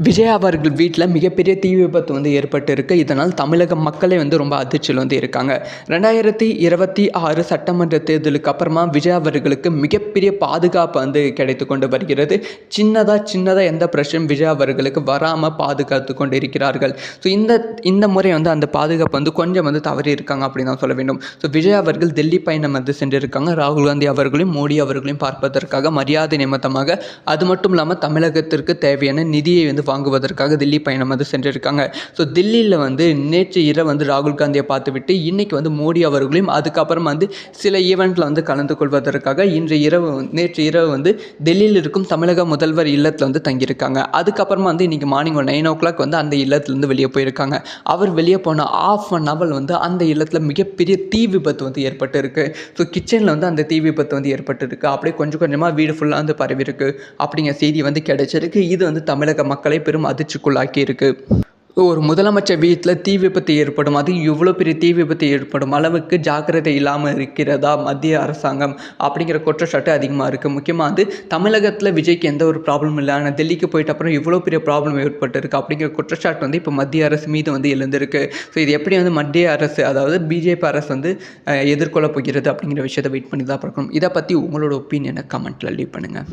விஜய் அவர்கள் வீட்டில் மிகப்பெரிய தீ விபத்து வந்து ஏற்பட்டிருக்கு. இதனால் தமிழக மக்களே வந்து ரொம்ப அதிர்ச்சியில் வந்து இருக்காங்க. 2026 சட்டமன்ற தேர்தலுக்கு அப்புறமா விஜய் அவர்களுக்கு மிகப்பெரிய பாதுகாப்பு வந்து கிடைத்து கொண்டு வருகிறது. சின்னதாக எந்த பிரச்சனையும் விஜய் அவர்களுக்கு வராமல் பாதுகாத்து கொண்டு இருக்கிறார்கள். ஸோ இந்த முறை வந்து அந்த பாதுகாப்பு வந்து கொஞ்சம் வந்து தவறி இருக்காங்க அப்படின்னு தான் சொல்ல வேண்டும். ஸோ விஜய் அவர்கள் டெல்லி பயணம் வந்து சென்றிருக்காங்க. ராகுல் காந்தி அவர்களையும் மோடி அவர்களையும் பார்ப்பதற்காக மரியாதை நிமித்தமாக. அது மட்டும் இல்லாமல் தமிழகத்திற்கு தேவையான நிதியை வந்து வாங்குவதற்காக தில்லி பயணம் வந்து சென்றிருக்காங்க. ஸோ தில்லியில் வந்து நேற்று இரவு வந்து ராகுல் காந்தியை பார்த்துவிட்டு இன்னைக்கு வந்து மோடி அவர்களையும் அதுக்கப்புறம் வந்து சில ஈவெண்ட்டில் வந்து கலந்து கொள்வதற்காக நேற்று இரவு வந்து டெல்லியில் இருக்கும் தமிழக முதல்வர் இல்லத்தில் வந்து தங்கியிருக்காங்க. அதுக்கப்புறமா வந்து இன்றைக்கி மார்னிங் ஒரு 9 o'clock வந்து அந்த இல்லத்துலேருந்து வெளியே போயிருக்காங்க. அவர் வெளியே போன ½ வந்து அந்த இல்லத்தில் மிகப்பெரிய தீ விபத்து வந்து ஏற்பட்டு இருக்கு. ஸோ கிச்சனில் வந்து அந்த தீ விபத்து வந்து ஏற்பட்டு அப்படியே கொஞ்சம் கொஞ்சமாக வீடு ஃபுல்லாக வந்து பரவி இருக்கு அப்படிங்கிற செய்தி வந்து கிடைச்சிருக்கு. இது வந்து தமிழக மக்களை பெரும் அதிர்ச்சிக்குள்ளாக்கி இருக்கு. ஒரு முதலமைச்சர் வீட்டில் தீ விபத்து ஏற்படும், அது இவ்வளோ பெரிய தீ விபத்து ஏற்படும் அளவுக்கு ஜாக்கிரதை இல்லாமல் இருக்கிறதா மத்திய அரசாங்கம் அப்படிங்கிற குற்றச்சாட்டு அதிகமாக இருக்குது. முக்கியமாக வந்து தமிழகத்தில் விஜய்க்கு எந்த ஒரு ப்ராப்ளம் இல்லை, ஆனால் டெல்லிக்கு போயிட்ட அப்புறம் இவ்வளோ பெரிய ப்ராப்ளம் ஏற்பட்டிருக்கு அப்படிங்கிற குற்றச்சாட்டு வந்து இப்போ மத்திய அரசு மீது வந்து எழுந்திருக்கு. ஸோ இது எப்படி வந்து மத்திய அரசு, அதாவது பிஜேபி அரசு வந்து எதிர்கொள்ள போகிறது அப்படிங்கிற விஷயத்தை வெயிட் பண்ணி தான் பார்க்கணும். இதை பற்றி உங்களோட ஒப்பீனியனை கமெண்ட்டில் லீவ் பண்ணுங்கள்.